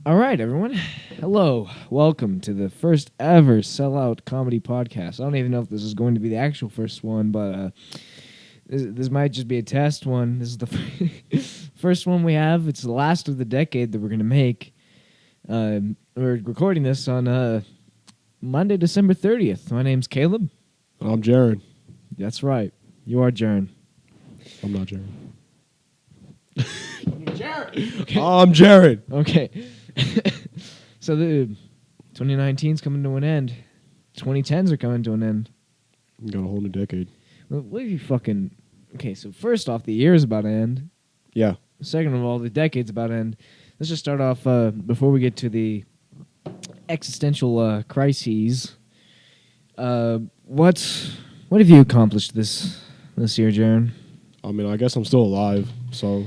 All right, everyone. Hello. Welcome to the first ever Sellout Comedy Podcast. I don't even know if this is going to be the actual first one, but this might just be a test one. This is the first one we have. It's the last of the decade that we're going to make. We're recording this on Monday, December 30th. My name's Caleb. I'm Jared. That's right. You are Jared. I'm not Jared. Jared. Okay. I'm Jared. Okay. So the 2019's coming to an end. 2010s are coming to an end. You got a whole new decade. Well, what if you fucking... Okay, so first off, the year's about to end. Yeah. Second of all, the decade's about to end. Let's just start off, before we get to the existential crises. What have you accomplished this year, Jaron? I mean, I guess I'm still alive, so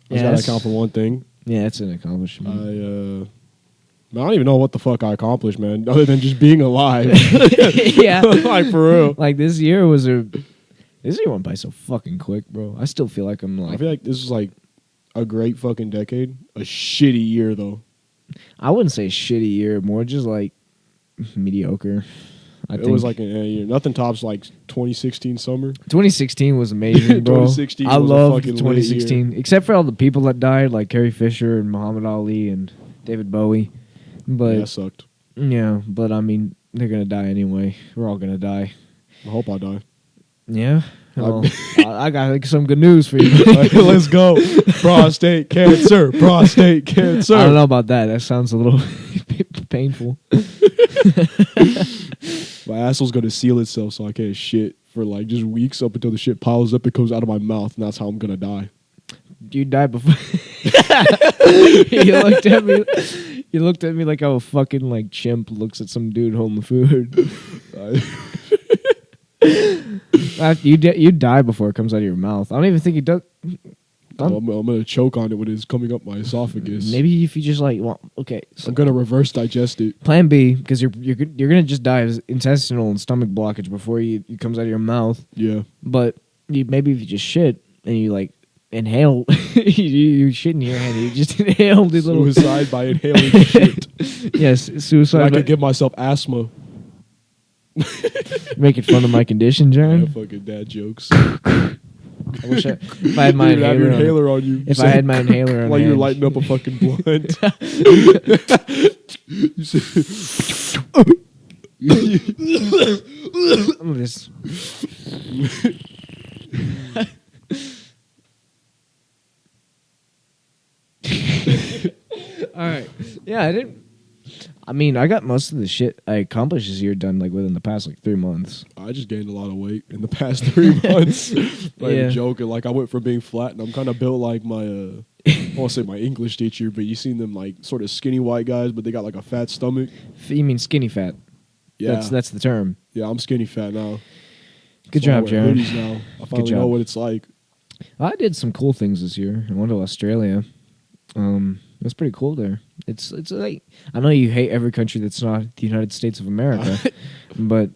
Yeah, I gotta count for one thing. Yeah, it's an accomplishment. I don't even know what the fuck I accomplished, man, other than just being alive. Yeah. Like, for real. Like, this year went by so fucking quick, bro. I still feel like I'm like... I feel like this is like a great fucking decade. A shitty year, though. I wouldn't say shitty year, more just like mediocre. It was like a year. Nothing tops like 2016 summer. 2016 was amazing, bro. 2016 I was a loved fucking lit 2016, except for all the people that died, like Carrie Fisher and Muhammad Ali and David Bowie. But Yeah, that sucked. yeah, but I mean, they're gonna die anyway. We're all gonna die. I hope I die. Yeah. Well, I got like some good news for you. Let's go. Prostate cancer. Prostate cancer. I don't know about that. That sounds a little painful. My asshole's going to seal itself so I can't shit for like just weeks up until the shit piles up. It comes out of my mouth, and that's how I'm going to die. You died before. You looked at me like I'm a fucking like chimp looks at some dude holding food. You die before it comes out of your mouth. I don't even think you do. I'm going to choke on it when it's coming up my esophagus. Maybe if you just like, well, okay. So I'm going to reverse digest it. Plan B, because you're gonna just die of intestinal and stomach blockage before it comes out of your mouth. Yeah. But maybe if you just shit and you like inhale, you shit in your hand. You just inhale the little Suicide by inhaling shit. Yes, suicide. I could give myself asthma. Making fun of my condition, Yeah, Jaron. fucking dad jokes. I wish if I had my You'd have your inhaler inhaler on you. If I had my inhaler on while you're hand. lighting up a fucking blunt. You say, I'm just. All right. Yeah, I didn't. I mean, I got most of the shit I accomplished this year done like within the past like 3 months. I just gained a lot of weight in the past 3 months. Like, Yeah. joking. Like, I went from being flat, and I'm kind of built like my, I won't say my English teacher, but you seen them like sort of skinny white guys, but they got like a fat stomach. You mean skinny fat? Yeah, That's the term. yeah, I'm skinny fat now. Good So I job, wear Jared. hoodies now. I finally job. know what it's like. I did some cool things this year. I went to Australia. It was pretty cool there. It's like, I know you hate every country that's not the United States of America, but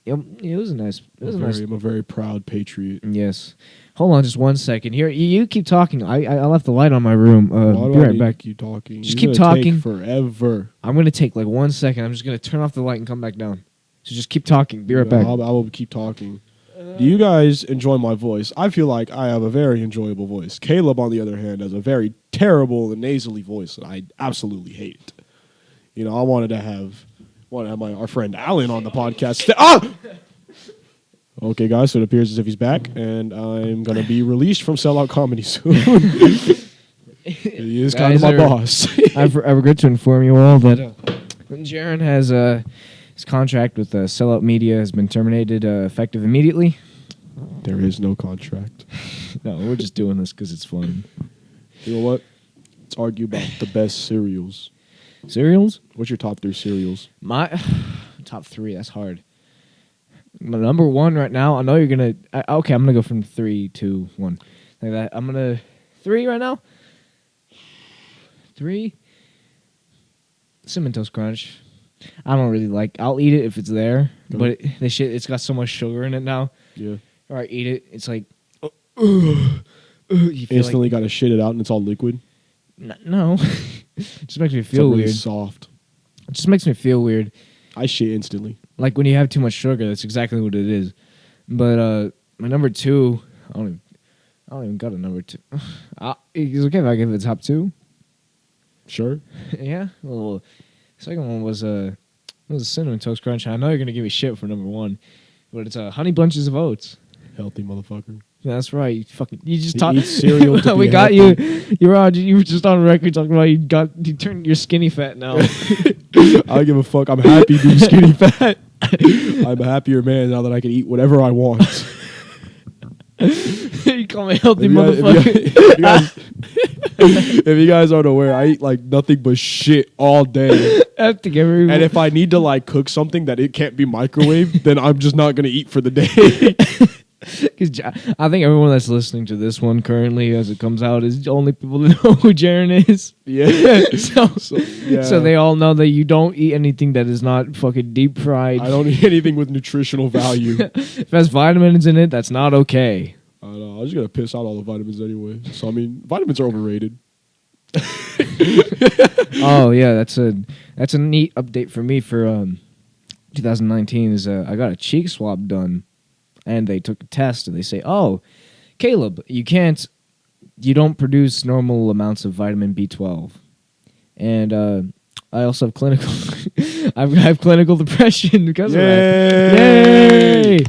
it was a nice. I'm a very proud patriot. Yes. Hold on, just 1 second. Here, you keep talking. I left the light on my room. Why do Be I right need back. to keep talking? Just You're keep gonna take talking. forever. I'm gonna take like 1 second. I'm just gonna turn off the light and come back down. So just keep talking. Be right back. I will keep talking. Do you guys enjoy my voice? I feel like I have a very enjoyable voice. Caleb, on the other hand, has a very terrible and nasally voice, and I absolutely hate it. You know, I wanted to have our friend Alan on the podcast. Okay, guys, so it appears as if he's back, and I'm going to be released from Sellout Comedy soon. He is kind of my boss. I regret to inform you all that Jaron has his contract with Sellout Media has been terminated effective immediately. There is no contract. No, we're just doing this because it's fun. You know what? Let's argue about the best cereals. Cereals? What's your top 3 cereals? My top 3. That's hard. My number 1 right now. I know you're gonna. Okay, I'm gonna go from 3, 2, 1, like that. I'm gonna 3 right now. 3. Cinnamon Toast Crunch. I don't really like. I'll eat it if it's there, but it's got so much sugar in it now. Yeah. Or I eat it. It's like You instantly got to shit it out, and it's all liquid. No. It just makes me It's feel like really weird. soft. It just makes me feel weird. I shit instantly. Like when you have too much sugar, that's exactly what it is. But my number 2, I don't even got a number 2. It's okay if I give it top 2. Sure. Yeah. Well, second one was Cinnamon Toast Crunch. I know you're gonna give me shit for number 1, but it's Honey Bunches of Oats. Healthy motherfucker. Yeah, that's right. You just He talked. eats cereal to We be got healthy. you. You were just on record talking about you turned your skinny fat now. I don't give a fuck. I'm happy being skinny fat. I'm a happier man now that I can eat whatever I want. You call me a healthy If you guys- motherfucker. if you guys aren't aware, I eat like nothing but shit all day. I have to give her. And if I need to like cook something that it can't be microwaved, then I'm just not gonna eat for the day. Because I think everyone that's listening to this one currently, as it comes out, is the only people that know who Jaren is. Yeah. So, so they all know that you don't eat anything that is not fucking deep fried. I don't eat anything with nutritional value. If it has vitamins in it, that's not okay. I don't know. I was just gonna piss out all the vitamins anyway. So I mean, vitamins are overrated. Oh yeah, that's a neat update for me for 2019. Is I got a cheek swab done, and they took a test, and they say, "Oh, Caleb, you don't produce normal amounts of vitamin B12," and I also have clinical, I have clinical depression because of that. Yay!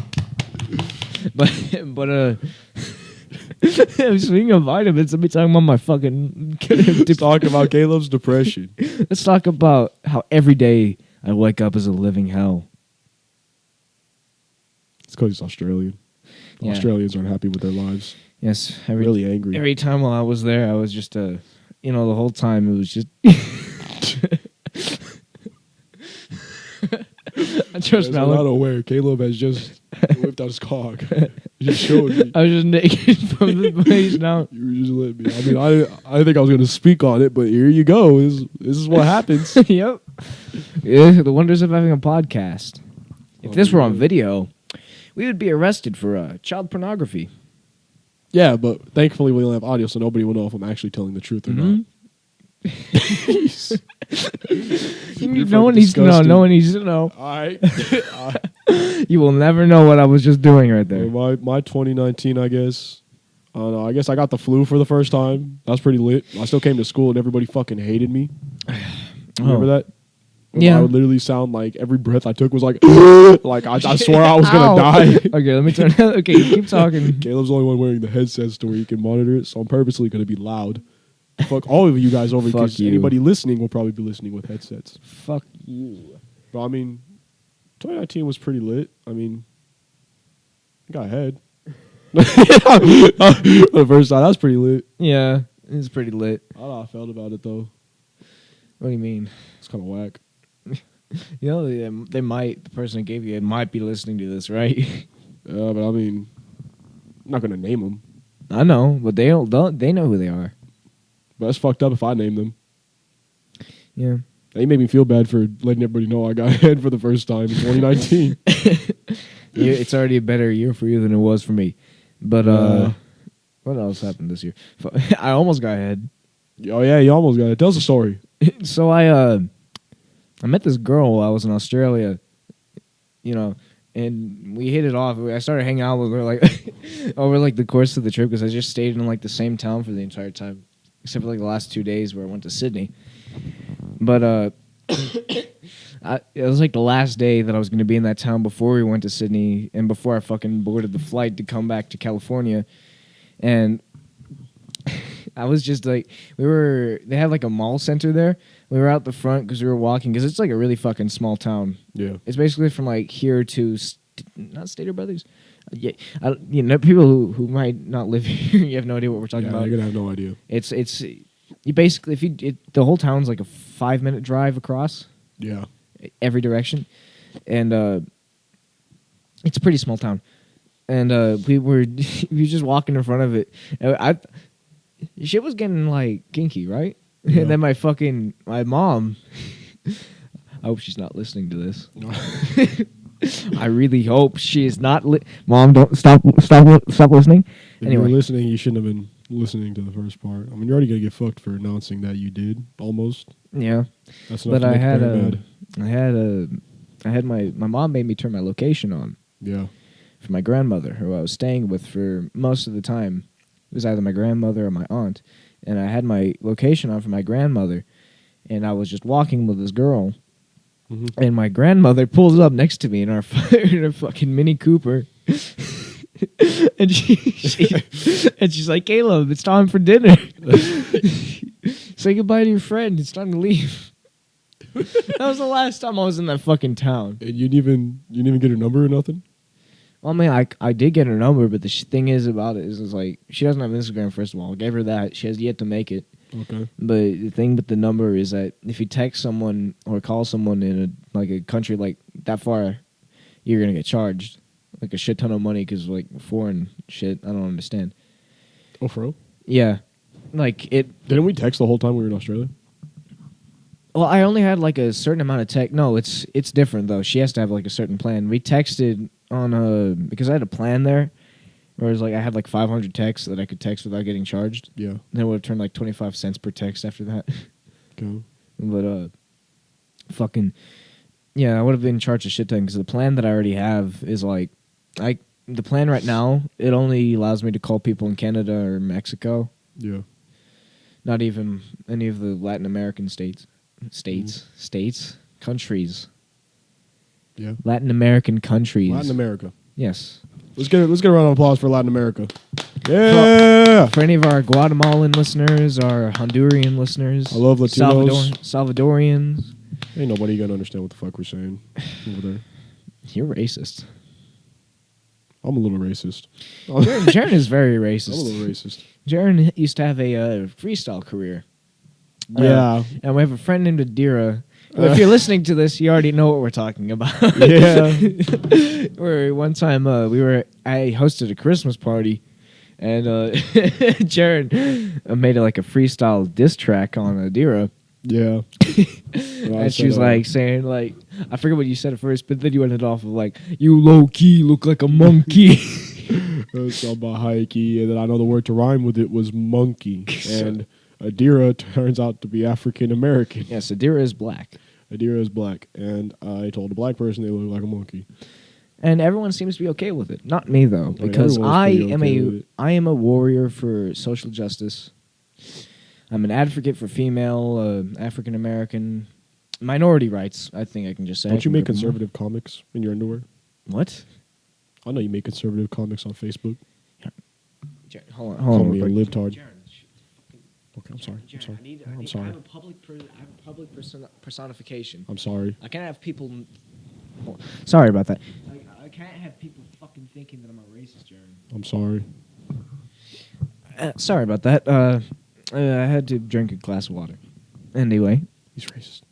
But speaking of vitamins, let me talk about my fucking. Talk about Caleb's depression. Let's talk about how every day I wake up as a living hell. It's because he's Australian. Yeah. Australians aren't happy with their lives. Yes, Really angry. Every time while I was there, I was just the whole time it was just. I trust I'm now. not aware. Caleb has just whipped out his cock. He just showed me. I was just naked from the place now. You were just letting me. I mean, I think I was going to speak on it, but here you go. This is what happens. Yep. Yeah, the wonders of having a podcast. If this were on video, we would be arrested for child pornography. Yeah, but thankfully we only have audio, so nobody will know if I'm actually telling the truth or not. No one needs to know. No one needs to know. All right. You will never know what I was just doing right there. My 2019, I guess. I don't know. I guess I got the flu for the first time. That was pretty lit. I still came to school and everybody fucking hated me. Remember that? Yeah. I would literally sound like every breath I took was like, like I swore I was gonna die. Okay, let me turn. Okay, keep talking. Caleb's the only one wearing the headsets to where he can monitor it, so I'm purposely gonna be loud. Fuck all of you guys over Fuck because you. anybody listening will probably be listening with headsets. Fuck you. But I mean, 2019 was pretty lit. I mean, I got ahead. The first time, that was pretty lit. Yeah, it's pretty lit. I don't know how I felt about it though. What do you mean? It's kind of whack. You know, they might. The person that gave you it might be listening to this, right? Yeah, but I mean, I'm not gonna name them. I know, but they don't. They know who they are. But that's fucked up if I name them. Yeah. They made me feel bad for letting everybody know I got ahead for the first time in 2019. Yeah, it's already a better year for you than it was for me. But what else happened this year? I almost got ahead. Oh yeah, you almost got it. Tell us a story. So I met this girl while I was in Australia, and we hit it off. I started hanging out with her like over like the course of the trip because I just stayed in like the same town for the entire time, except for like the last 2 days where I went to Sydney. But it was like the last day that I was going to be in that town before we went to Sydney and before I fucking boarded the flight to come back to California, and I was just like, they had like a mall center there. We were out the front because we were walking because it's like a really fucking small town. Yeah. It's basically from like here to, not Stater Brothers. Yeah, people who might not live here, you have no idea what we're talking about. You're going to have no idea. It's you basically, the whole town's like a 5-minute drive across. Yeah. Every direction. And it's a pretty small town. And we were just walking in front of it. And shit was getting like kinky, right? Yeah. And then my mom, I hope she's not listening to this. I really hope she is not. Mom, don't stop listening. If Anyway. you were listening, you shouldn't have been listening to the first part. I mean, you're already gonna get fucked for announcing that you did almost. Yeah. That's enough But to make Barry mad. I had my mom made me turn my location on Yeah. for my grandmother, who I was staying with for most of the time. It was either my grandmother or my aunt. And I had my location on for my grandmother, and I was just walking with this girl, and my grandmother pulls up next to me in our in her fucking Mini Cooper, and she's like, "Caleb, it's time for dinner. Say goodbye to your friend. It's time to leave." That was the last time I was in that fucking town. And you didn't even get her number or nothing? Well, I mean, I did get her number, but the thing is about it is like she doesn't have Instagram. First of all, I gave her that. She has yet to make it. Okay. But the thing with the number is that if you text someone or call someone in a country like that far, you're gonna get charged like a shit ton of money because like foreign shit. I don't understand. Oh, for real? Yeah, like it. Didn't we text the whole time we were in Australia? Well, I only had like a certain amount of text. No, it's different though. She has to have like a certain plan. We texted on because I had a plan there, whereas like I had like 500 texts that I could text without getting charged. Yeah. Then it would have turned like 25 cents per text after that. Okay. But fucking yeah, I would have been charged a shit ton because the plan that I already have is like the plan right now. It only allows me to call people in Canada or Mexico. Yeah. Not even any of the Latin American states, countries. Yeah. Latin American countries. Latin America. Yes. Let's get a round of applause for Latin America. Yeah. For any of our Guatemalan listeners, our Honduran listeners, I love Latinos. Salvadorians. Ain't nobody gonna understand what the fuck we're saying over there. You're racist. I'm a little racist. Jaren is very racist. I'm a little racist. Jaren used to have a freestyle career. Yeah. And we have a friend named Adira. If you're listening to this, you already know what we're talking about. Yeah. Where one time I hosted a Christmas party, and Jaren made like a freestyle diss track on Adira. Yeah. And she was like saying like, I forget what you said at first, but then you ended off of like, "You low key look like a monkey." It's about hikey, and then I know the word to rhyme with it was monkey. And Adira turns out to be African American. Yes, Adira is black. Adira is black, and I told a black person they look like a monkey. And everyone seems to be okay with it. Not me though, I mean, because I everyone's am a warrior for social justice. I'm an advocate for female, African American, minority rights. I think I can just say. Don't you make conservative comics in your underwear? What? I know you make conservative comics on Facebook. Hold Call on. me a real quick. libtard. Jaron, Okay, I'm sorry. I'm sorry. I'm I sorry. have a public personification. I'm sorry. I can't have people. Sorry about that. I can't have people fucking thinking that I'm a racist, Jaron. I'm sorry. Sorry about that. I had to drink a glass of water. Anyway. He's racist.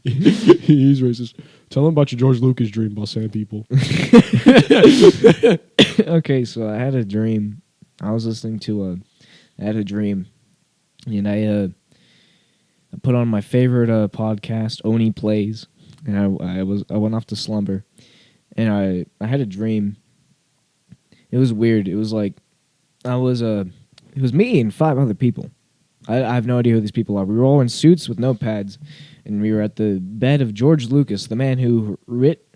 He's racist. Tell him about your George Lucas dream about sand people. Okay, so I had a dream. I was listening to I had a dream, and I put on my favorite podcast, Oni Plays, and I went off to slumber, and I had a dream. It was weird. It was like it was me and 5 other people. I have no idea who these people are. We were all in suits with notepads, and we were at the bed of George Lucas, the man who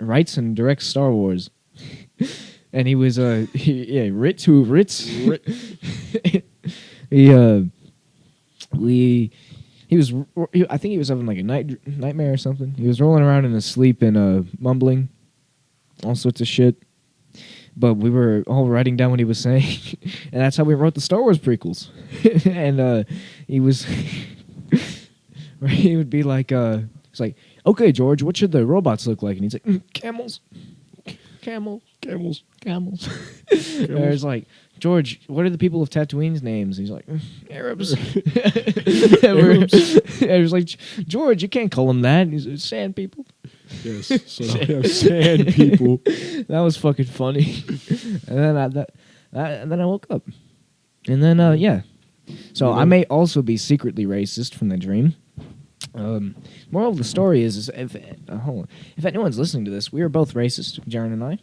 writes and directs Star Wars. And he was Ritz. I think he was having like a nightmare or something. He was rolling around in his sleep and mumbling all sorts of shit. But we were all writing down what he was saying, and that's how we wrote the Star Wars prequels. And he would be like, it's like, "Okay, George, what should the robots look like?" And he's like, "Camels, camels." And it's like, "George, what are the people of Tatooine's names?" And he's like, "Arabs." And it was like, "George, you can't call them that. He's sand people." Yes, so now we have sand people. That was fucking funny. And then I woke up. And then yeah. So I may also be secretly racist from the dream. Moral of the story is if anyone's listening to this, we are both racist, Jaren and I.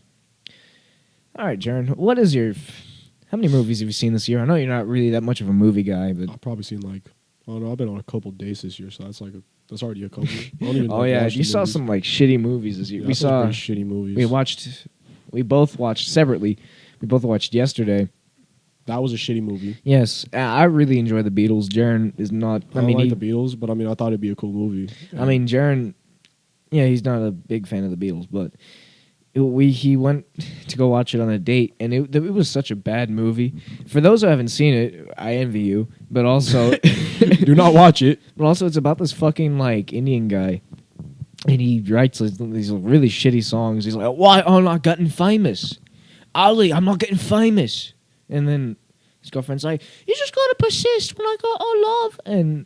All right, Jaren, what is your How many movies have you seen this year? I know you're not really that much of a movie guy, but I've probably seen like, I don't know, I've been on a couple days this year, so that's already a couple. I don't even, oh like, yeah, watch you the saw movies. some like shitty movies this year. Yeah, We I saw saw some pretty shitty movies. we both watched separately. We both watched yesterday. That was a shitty movie. Yes, I really enjoy the Beatles. Jaren is not. I mean, like the Beatles, but I mean, I thought it'd be a cool movie. I mean, Jaren. Yeah, he's not a big fan of the Beatles, but he went to go watch it on a date, and it was such a bad movie. For those who haven't seen it, I envy you. But also, do not watch it. But also, it's about this fucking like Indian guy, and he writes these really shitty songs. He's like, "Why am I not getting famous, Ali? I'm not getting famous." And then his girlfriend's like, "You just gotta persist when I got our love." And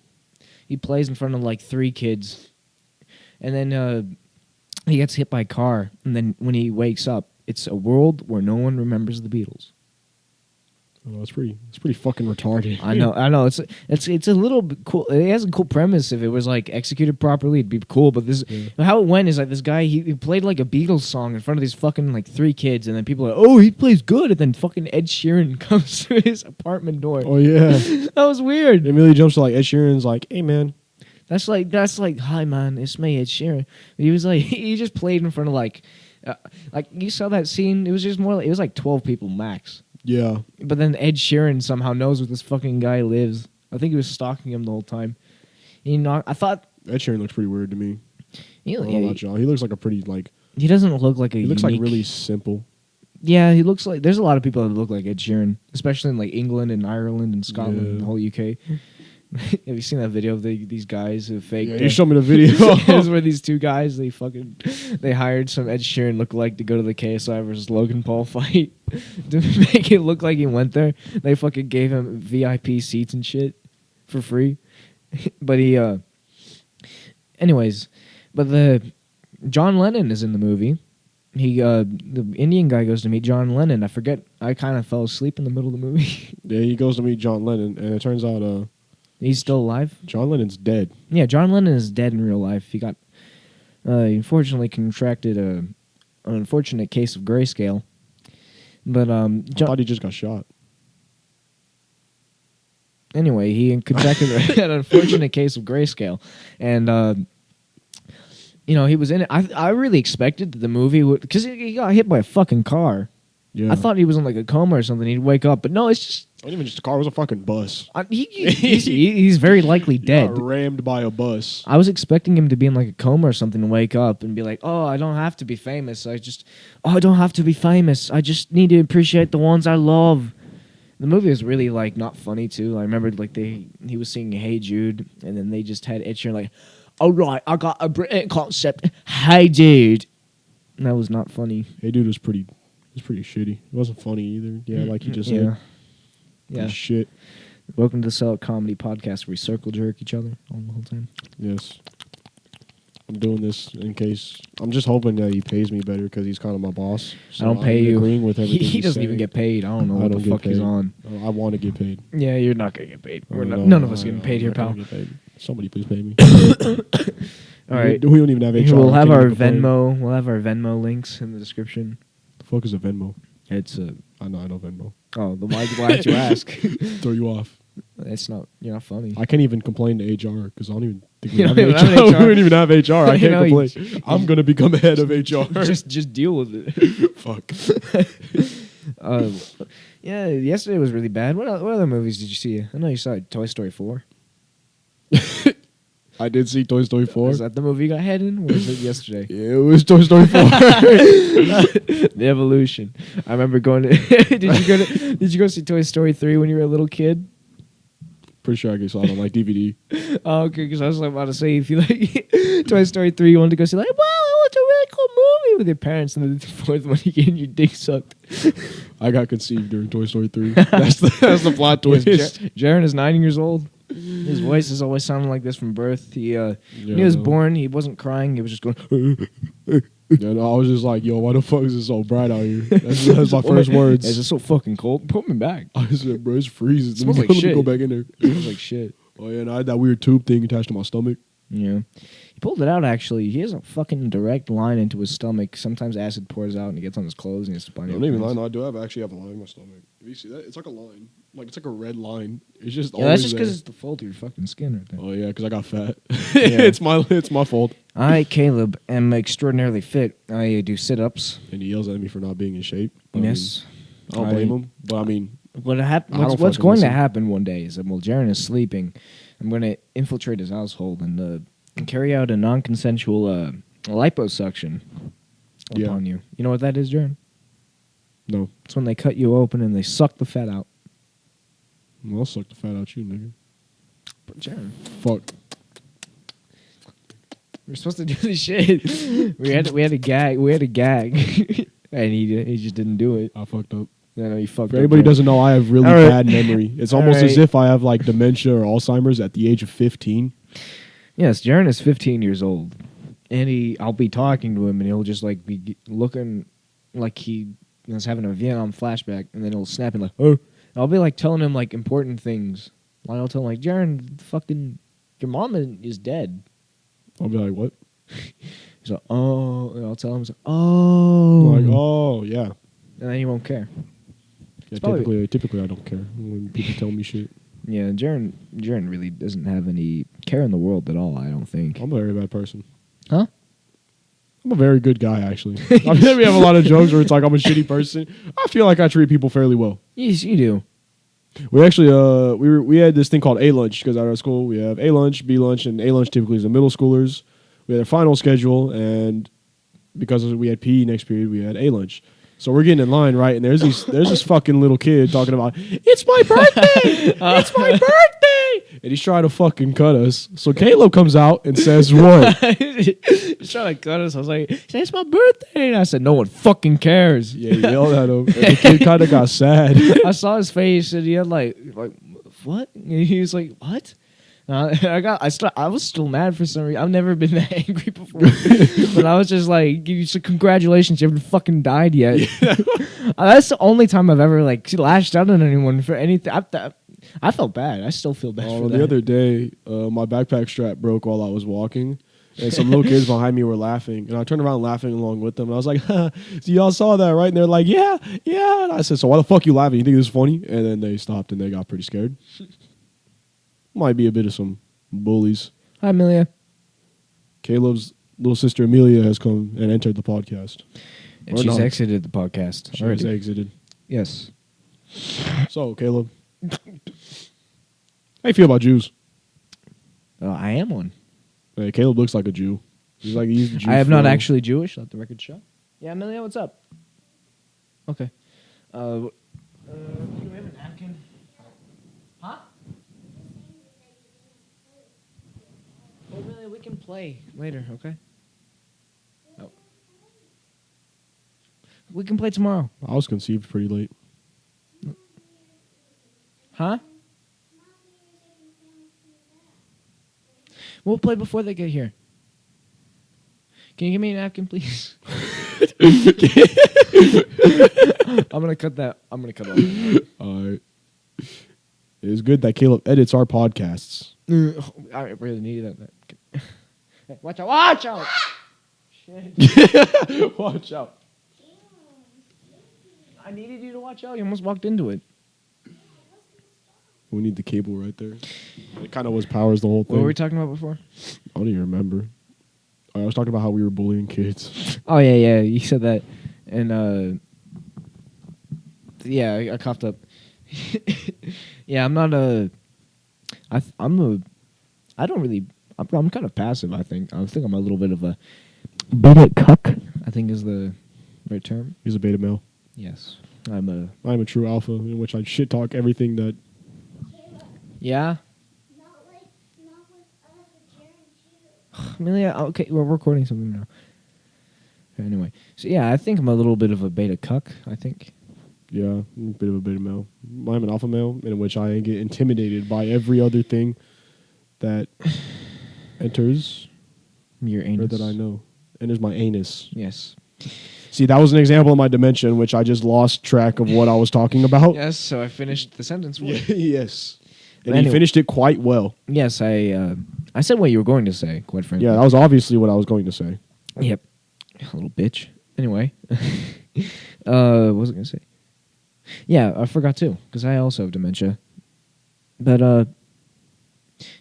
he plays in front of like 3 kids, and then he gets hit by a car. And then when he wakes up, it's a world where no one remembers the Beatles. Oh, it's pretty fucking retarded. I know. It's a little bit cool. It has a cool premise. If it was like executed properly, it'd be cool. But how it went is like this guy he played like a Beatles song in front of these fucking like 3 kids, and then people are like, "Oh, he plays good," and then fucking Ed Sheeran comes to his apartment door. Oh yeah, that was weird. It immediately jumps to like Ed Sheeran's like, "Hey man." That's like, "Hi man, it's me, Ed Sheeran." He was like, he just played in front of like you saw that scene. It was just more like, it was like 12 people max. Yeah. But then Ed Sheeran somehow knows where this fucking guy lives. I think he was stalking him the whole time. I thought Ed Sheeran looks pretty weird to me. He looks like a pretty like. He doesn't look like a. He looks like really simple. Yeah, he looks like. There's a lot of people that look like Ed Sheeran, especially in like England and Ireland and Scotland and the whole UK. Have you seen that video of these guys who fake? Yeah, you showed me the video. It's where these 2 guys they hired some Ed Sheeran lookalike to go to the KSI versus Logan Paul fight to make it look like he went there. They fucking gave him VIP seats and shit for free, but anyways, but the John Lennon is in the movie. The Indian guy goes to meet John Lennon. I forget. I kind of fell asleep in the middle of the movie. Yeah, he goes to meet John Lennon, and it turns out he's still alive. John Lennon's dead. Yeah, John Lennon is dead in real life. He got unfortunately contracted an unfortunate case of grayscale. But I thought he just got shot. Anyway, he contracted an unfortunate case of grayscale, and he was in it. I really expected that the movie would, because he got hit by a fucking car. Yeah. I thought he was in like a coma or something. He'd wake up, but no, it's just. Not even just a car. It was a fucking bus. He's very likely dead. He got rammed by a bus. I was expecting him to be in like a coma or something and wake up and be like, "Oh, I don't have to be famous. I don't have to be famous. I just need to appreciate the ones I love." The movie was really like not funny too. I remember like he was singing "Hey Jude" and then they just had Ed Sheeran like, "All right, I got a British concept. Hey Jude." And that was not funny. Hey Dude was pretty shitty. It wasn't funny either. Yeah, like he just said. Yeah. Shit. Welcome to the Sellout Comedy Podcast, where we circle jerk each other all the whole time. Yes. I'm doing this in case. I'm just hoping that he pays me better because he's kind of my boss. So I don't pay you. Agreeing with everything he doesn't even get paid. I don't know what the fuck he's on. I want to get paid. Yeah, you're not gonna get paid. None of us getting paid here, pal. Get paid. Somebody please pay me. All right. We don't even have HR. We'll have our Venmo. We'll have our Venmo links in the description. The fuck is a Venmo? It's a. I know Venmo. Oh, then why did you ask? Throw you off. It's not. You're not funny. I can't even complain to HR because I don't even think we You have don't even HR. have HR. We don't even have HR. I can't You complain. I'm gonna become head of HR. just deal with it. Fuck. Yeah, yesterday was really bad. What other movies did you see? I know you saw Toy Story 4. I did see Toy Story 4. Is that the movie you got head in? Or was it yesterday? Yeah, it was Toy Story 4. The Evolution. I remember going to. Did you go see Toy Story 3 when you were a little kid? Pretty sure I saw it on like DVD. Oh, okay, because I was about to say, if you like Toy Story 3, you wanted to go see like, wow, it's a really cool movie with your parents, and then the 4th one, you getting your dick sucked. I got conceived during Toy Story 3. That's the plot twist. Jaron is 9 years old. His voice has always sounded like this from birth. When he was born, he wasn't crying. He was just going. Yeah, no, I was just like, yo, why the fuck is it so bright out here? That's my first words. Is it so fucking cold? Put me back. I said, bro, it's freezing. It smells like Let me shit. go back in there. It smells like shit. Oh, yeah, and I had that weird tube thing attached to my stomach. Yeah. He pulled it out, actually. He has a fucking direct line into his stomach. Sometimes acid pours out and he gets on his clothes and he has to bind it. Don't even lie. No, I do actually have a line in my stomach. If you see that, it's like a line. Like, it's like a red line. It's just Yeah, always that's just there. because it's the fold of your fucking skin right there. Oh, yeah, because I got fat. Yeah. It's my fault. I, Caleb, am extraordinarily fit. I do sit-ups. And he yells at me for not being in shape. Yes. I don't blame him. But, I mean, What's don't going fucking to listen. happen one day is that while Jaren is sleeping, I'm going to infiltrate his household and carry out a non-consensual liposuction upon you. You know what that is, Jaren? no. It's when they cut you open and they suck the fat out. Well, I'll suck the fat out you, nigga. But Jaren, Fuck. we're supposed to do this shit. we had a gag, and he just didn't do it. I fucked up. I know you fucked For up. anybody who Jaren. doesn't know, I have really All right. bad memory. It's All almost as right. if I have, like, dementia or Alzheimer's at the age of 15. Yes, Jaren is 15 years old, and I'll be talking to him, and he'll just like be looking like he was having a Vietnam flashback, and then he'll snap and like, oh, and I'll be like telling him like important things. Like, I'll tell him like, Jaren, fucking, your mom is dead. I'll be like, what? He's like, oh, and I'll tell him, he's like, oh, I'm like, oh, yeah. and then he won't care. Yeah, probably- typically I don't care when people tell me shit. Yeah, Jaren really doesn't have any care in the world at all. I don't think. I'm a very bad person. Huh? I'm a very good guy, actually. I mean, we have a lot of jokes where it's like I'm a shitty person. I feel like I treat people fairly well. Yes, you do. We actually we had this thing called A lunch because at our school we have A lunch, B lunch, and A lunch typically is the middle schoolers. We had a final schedule, and because we had PE next period, we had A lunch. So we're getting in line, right? And there's this fucking little kid talking about, it's my birthday! It's my birthday! And he's trying to fucking cut us. So Caleb comes out and says what? He's trying to cut us. I was like, it's my birthday. And I said, no one fucking cares. Yeah, he yelled at him. And the kid kind of got sad. I saw his face and he had like what? And he was like, what? I was still mad for some reason. I've never been that angry before. But I was just like, congratulations, you haven't fucking died yet. That's the only time I've ever like lashed out on anyone for anything. I felt bad. I still feel bad for that. The other day, my backpack strap broke while I was walking. And some little kids behind me were laughing. And I turned around laughing along with them. And I was like, so y'all saw that, right? And they're like, yeah. And I said, so why the fuck you laughing? You think this is funny? And then they stopped and they got pretty scared. Might be a bit of some bullies. Hi, Amelia. Caleb's little sister Amelia has come and entered the podcast. And Or she's not. exited the podcast. She has exited. Yes. So, Caleb, how you feel about Jews? I am one. Hey, Caleb looks like a Jew. He's the Jew. I am not for- actually Jewish. Let the record show. Yeah, Amelia, what's up? Okay. Do we have a napkin? Huh? Oh, Amelia, we can play later, okay? Oh. We can play tomorrow. I was conceived pretty late. Huh? We'll play before they get here. Can you give me a napkin, please? I'm gonna cut that. I'm gonna cut off. It is good that Caleb edits our podcasts. I really need that. Hey, watch out! Watch out! Shit. Watch out. I needed you to watch out. You almost walked into it. We need the cable right there. It kind of was powers the whole thing. What were we talking about before? I don't even remember. I was talking about how we were bullying kids. Oh yeah. You said that, and yeah, I coughed up. Yeah, I'm not a. I'm kind of passive. I think I'm a little bit of a beta cuck. I think is the right term. He's a beta male. Yes, I'm a true alpha in which I shit talk everything that. Yeah. Not with Jared too. Amelia, okay, we're recording something now. Anyway, so yeah, I think I'm a little bit of a beta cuck. I think. Yeah, I'm a bit of a beta male. I'm an alpha male in which I get intimidated by every other thing that enters Your or anus. that I know. Enters my anus. Yes. See, that was an example of my dementia in which I just lost track of what I was talking about. Yes. So I finished the sentence. For you. Yes. And he finished it quite well. Yes, I said what you were going to say, quite frankly. Yeah, that was obviously what I was going to say. Yep. A little bitch. Anyway. What was I going to say? Yeah, I forgot too, because I also have dementia. But,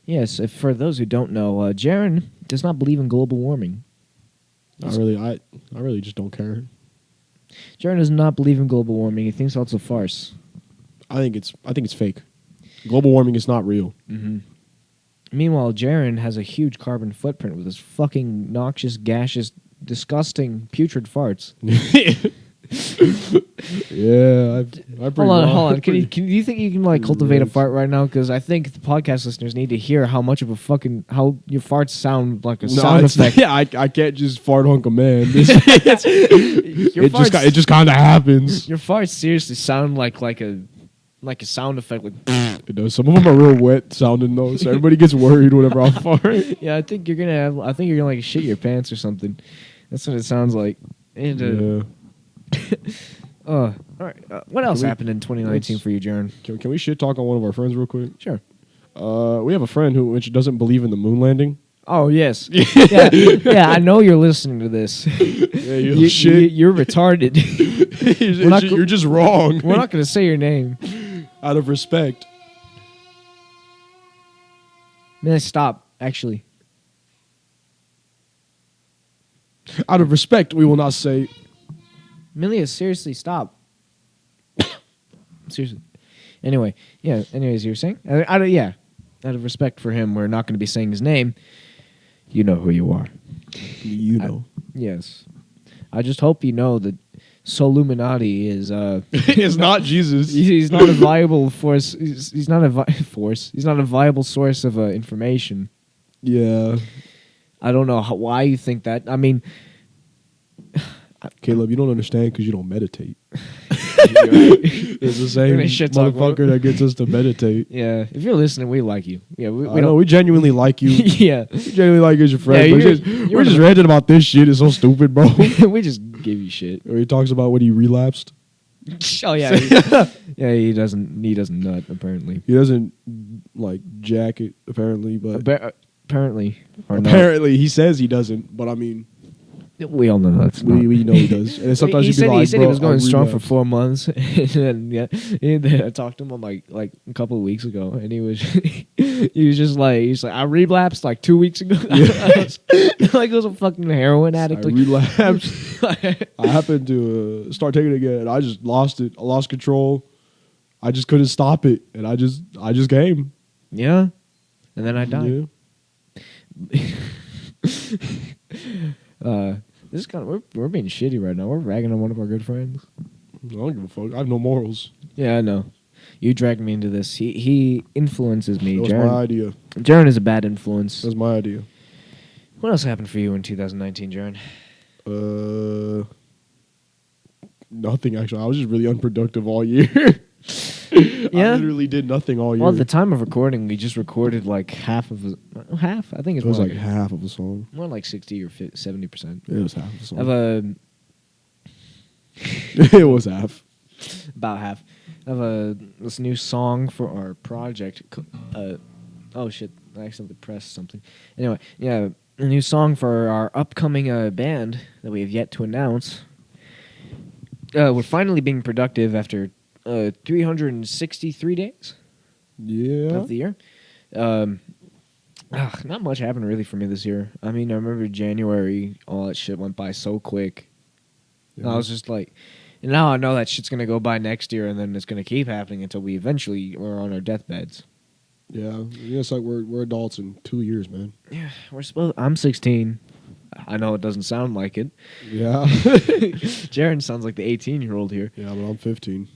yes, for those who don't know, Jaron does not believe in global warming. I really just don't care. Jaron does not believe in global warming. He thinks that's a farce. I think it's fake. Global warming is not real. Mm-hmm. Meanwhile, Jaron has a huge carbon footprint with his fucking noxious, gaseous, disgusting, putrid farts. Yeah, Hold on. Can you think you can cultivate a fart right now? Because I think the podcast listeners need to hear how much of a fucking how your farts sound like a sound effect. Yeah, I can't just fart on command. It It just kind of happens. Your farts seriously sound like a sound effect. Like It does. Some of them are real wet sounding though, so everybody gets worried whenever I fart. yeah, I think you're gonna shit your pants or something. That's what it sounds like. And all right. What else happened in 2019 for you, Jaron? Can we shit talk on one of our friends real quick? Sure. We have a friend which doesn't believe in the moon landing. Oh yes. yeah. I know you're listening to this. Yeah, you're retarded. You're just wrong. We're not going to say your name. Out of respect. Man, stop. Actually. Out of respect, we will not say. Amelia, seriously, stop. Seriously. Anyway, yeah. Anyways, you were saying? Out of respect for him, we're not going to be saying his name. You know who you are. You know. Yes. I just hope you know that Soluminati is is not Jesus. He's not a viable force. He's not a force. He's not a viable source of information. Yeah. I don't know why you think that. I mean, Caleb, you don't understand because you don't meditate. You're right. It's the same motherfucker that gets us to meditate. Yeah, if you're listening, we like you. Yeah, we genuinely like you. Yeah, we genuinely like you as your friend. Yeah, we're just ranting about this shit. It's so stupid, bro. We just give you shit. Or he talks about when he relapsed. Oh yeah, he doesn't nut apparently. He doesn't like jack it apparently, but apparently he says he doesn't. But I mean. We all know that's we know he does. And sometimes he said he was going strong for 4 months, and then I talked to him like a couple of weeks ago, and he was just like I relapsed like 2 weeks ago. Yeah. Like I was a fucking heroin addict. I relapsed. I happened to start taking it again. I just lost it. I lost control. I just couldn't stop it, and I just came. Yeah, and then I died. Yeah. This is kind of we're being shitty right now. We're ragging on one of our good friends. I don't give a fuck. I have no morals. Yeah, I know. You dragged me into this. He influences me. That was my idea. Jaron is a bad influence. That's my idea. What else happened for you in 2019, Jaron? Nothing actually. I was just really unproductive all year. Yeah? I literally did nothing all year. Well, at the time of recording, we just recorded like half. I think it was like half of a song. More like 60 or 70%. It was half of a song. It was half. About half. Of this new song for our project. Oh shit! I accidentally pressed something. Anyway, yeah, a new song for our upcoming band that we have yet to announce. We're finally being productive after 363 days. Yeah. Of the year. Not much happened really for me this year. I mean, I remember January, all that shit went by so quick. Yeah. I was just like, and now I know that shit's going to go by next year, and then it's going to keep happening until we eventually are on our deathbeds. Yeah. It's like we're adults in 2 years, man. Yeah. I'm 16. I know it doesn't sound like it. Yeah. Jaron sounds like the 18-year-old here. Yeah, but I'm 15.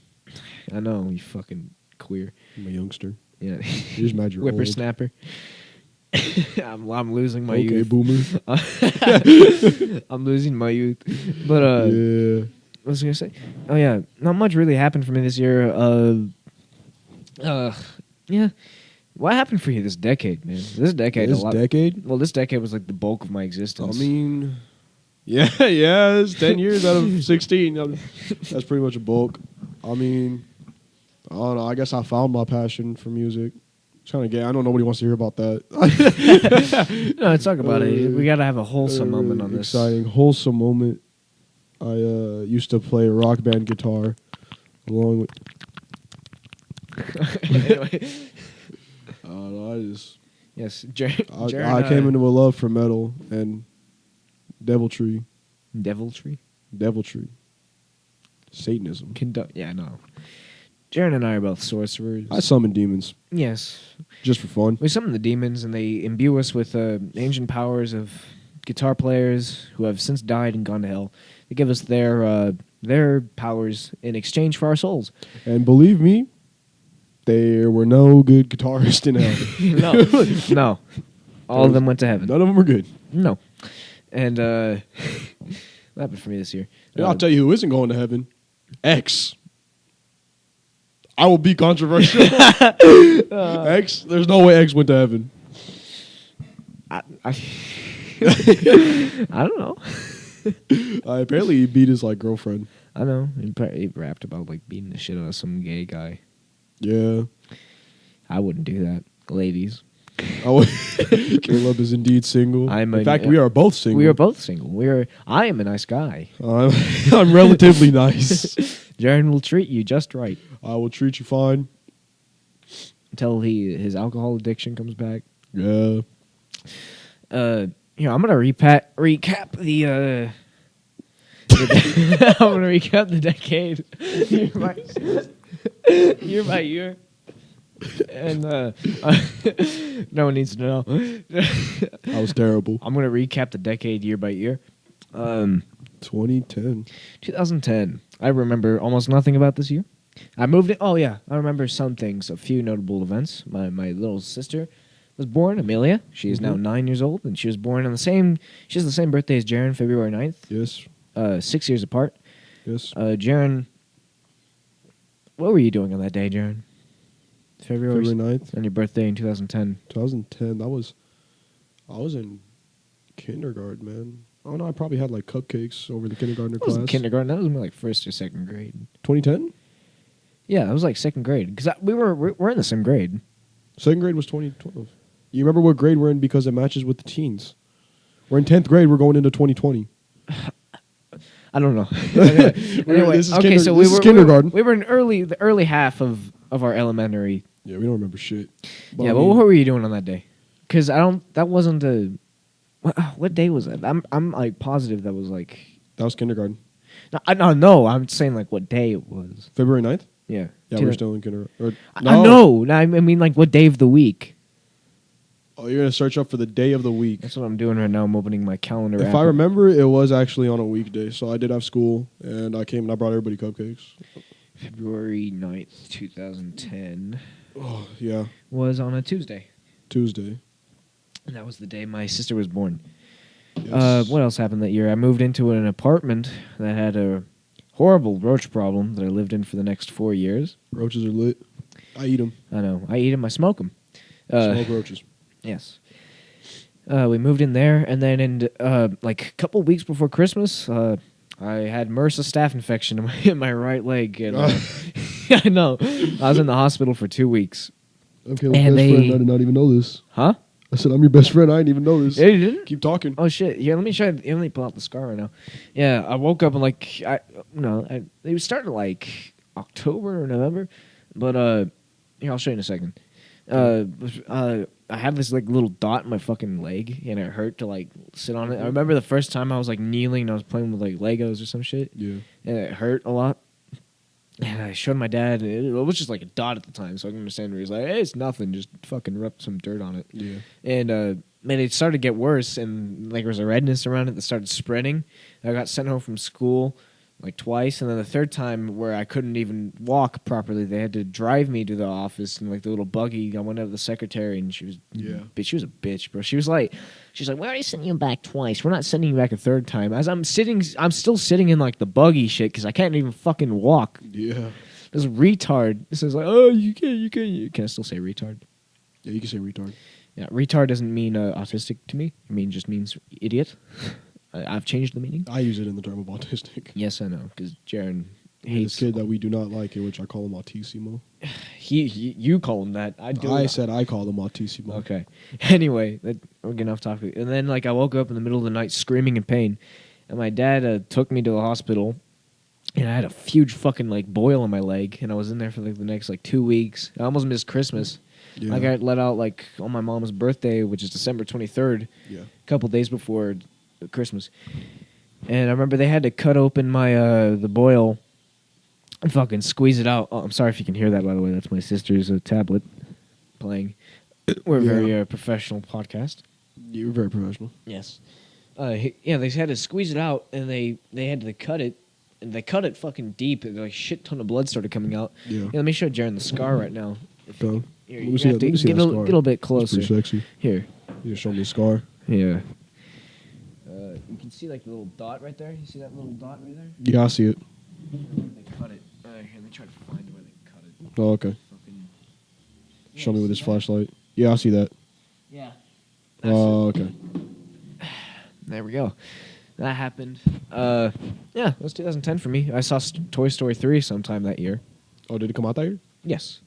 I know, you fucking queer. I'm a youngster. Yeah. You're just mad you're whippersnapper. I'm losing my youth. Okay, boomer. I'm losing my youth. But yeah. What was I gonna say? Oh yeah, not much really happened for me this year. Yeah. What happened for you this decade, man? This decade. Well, this decade was like the bulk of my existence. I mean, yeah, it's 10 years out of 16. That's pretty much a bulk. I mean, I don't know. I guess I found my passion for music. It's kind of gay. I know nobody wants to hear about that. No, talk about it. We gotta have a wholesome moment on this. Exciting, wholesome moment. I used to play rock band guitar along with. Anyway. I just. Yes, I came into a love for metal and deviltry. Deviltry? Deviltry. Satanism. Yeah, no. Jaren and I are both sorcerers. I summon demons. Yes. Just for fun. We summon the demons, and they imbue us with ancient powers of guitar players who have since died and gone to hell. They give us their powers in exchange for our souls. And believe me, there were no good guitarists in hell. No. All of them went to heaven. None of them were good. No. And what happened for me this year? I'll tell you who isn't going to heaven. X. I will be controversial. X. There's no way X went to heaven. I don't know. Apparently he beat his girlfriend. I know. He rapped about beating the shit out of some gay guy. Yeah. I wouldn't do that, ladies. Caleb is indeed single. In fact, we are both single. We are both single. I am a nice guy. I'm relatively nice. Jaren will treat you just right. I will treat you fine. Until his alcohol addiction comes back. Yeah. I'm gonna recap the I'm gonna recap the decade year by year. And no one needs to know. That was terrible. I'm gonna recap the decade year by year. 2010. 2010. I remember almost nothing about this year. I moved it. Oh yeah, I remember some things. A few notable events. My little sister was born, Amelia. She is now 9 years old, and she was born on She has the same birthday as Jaren, February 9th. Yes. 6 years apart. Yes. Jaren, what were you doing on that day, Jaren? February 9th. On your birthday in 2010. 2010. I was in kindergarten, man. Oh no, I probably had cupcakes over the kindergartner class. Kindergarten. That was more first or second grade. 2010? Yeah, it was second grade because we're in the same grade. Second grade was 2012. You remember what grade we're in because it matches with the teens. We're in 10th grade. We're going into 2020. I don't know. Anyway, so this is kindergarten. We were in the early half of our elementary. Yeah, we don't remember shit. But yeah, but what were you doing on that day? Because that wasn't a. What day was that? I'm positive that was That was kindergarten. No, I'm saying what day it was. February 9th? Yeah. Yeah, we're still in kindergarten. No, I mean what day of the week. Oh, you're going to search up for the day of the week. That's what I'm doing right now. I'm opening my calendar If app. I remember, it was actually on a weekday. So I did have school, and I came and I brought everybody cupcakes. February 9th, 2010. Oh, yeah. Was on a Tuesday. Tuesday. And that was the day my sister was born. Yes. What else happened that year? I moved into an apartment that had a horrible roach problem that I lived in for the next 4 years. Roaches are lit. I eat them. I know. I eat them. I smoke them. Smoke roaches. Yes. We moved in there, and then in a couple weeks before Christmas, I had MRSA staph infection in my right leg. And, I know. I was in the hospital for 2 weeks. I'm Caleb's best friend. I did not even know this. Huh? I said, I'm your best friend. I didn't even know this. Yeah, you didn't? Keep talking. Oh, shit. Yeah, let me pull out the scar right now. Yeah, I woke up and it started October or November. But, I'll show you in a second. I had this little dot in my fucking leg, and it hurt to sit on it. I remember the first time I was kneeling and I was playing with Legos or some shit. Yeah. And it hurt a lot. And I showed my dad, and it was just a dot at the time, so I can understand where he's like, hey, it's nothing, just fucking rub some dirt on it. Yeah. And man, it started to get worse, and there was a redness around it that started spreading. I got sent home from school twice, and then the third time where I couldn't even walk properly, they had to drive me to the office in the little buggy. I went out to the secretary, and she was she was a bitch, bro. She's like, we already sent you back twice. We're not sending you back a third time. As I'm still sitting in the buggy shit because I can't even fucking walk. Yeah. This retard. This is oh, you can't. Can I still say retard? Yeah, you can say retard. Yeah, retard doesn't mean autistic to me. It just means idiot. I've changed the meaning. I use it in the term of autistic. Yes, I know, because Jaren This hates kid that we do not like, in which I call him Autissimo. you call him that. I said I call him Autissimo. Okay. Anyway, we're getting off topic. And then like I woke up in the middle of the night screaming in pain, and my dad took me to the hospital, and I had a huge fucking like boil on my leg, and I was in there for like the next like 2 weeks. I almost missed Christmas. Yeah. I got let out like on my mom's birthday, which is December 23rd, Yeah. a couple days before Christmas. And I remember they had to cut open my the boil and fucking squeeze it out. Oh, I'm sorry if you can hear that, by the way. That's my sister's tablet playing. We're a very professional podcast. You're very professional. Yes. Yeah, they had to squeeze it out, and they had to cut it, and they cut it fucking deep, and like shit ton of blood started coming out. Yeah. Let me show Jaren the scar right now. Go. Here, Let you me see have that- to let me see get that a scar. little bit It's closer. pretty sexy. Here. You just show me a scar. Yeah. You can see like the little dot right there. You see that little dot right there? Yeah, I see it. They cut it. Here, let me try to find where they cut it. Oh, okay. Fucking. Show me with this see that? flashlight. Yeah, I see that. Yeah. That's Oh, okay. it. There we go. That happened. Yeah, it was 2010 for me. I saw Toy Story 3 sometime that year. Oh, did it come out that year? Yes.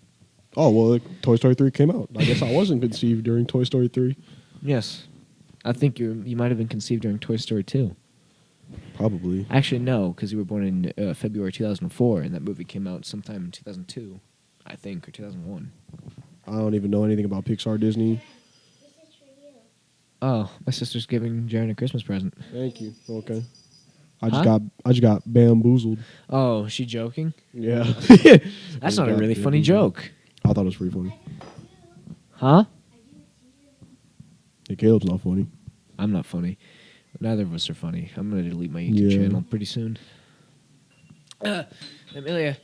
Oh, well, Toy Story 3 came out. I guess I wasn't conceived during Toy Story 3. Yes. I think you might have been conceived during Toy Story 2. Probably. Actually, no, because you were born in February 2004, and that movie came out sometime in 2002, I think, or 2001. I don't even know anything about Pixar, Disney. This is for you. Oh, my sister's giving Jaren a Christmas present. Thank you. Okay. Huh? I just got bamboozled. Oh, is she joking? Yeah. That's not a really funny joke. I thought it was pretty funny. Huh? Hey, Caleb's not funny. I'm not funny. Neither of us are funny. I'm going to delete my YouTube Yeah. channel pretty soon. Amelia,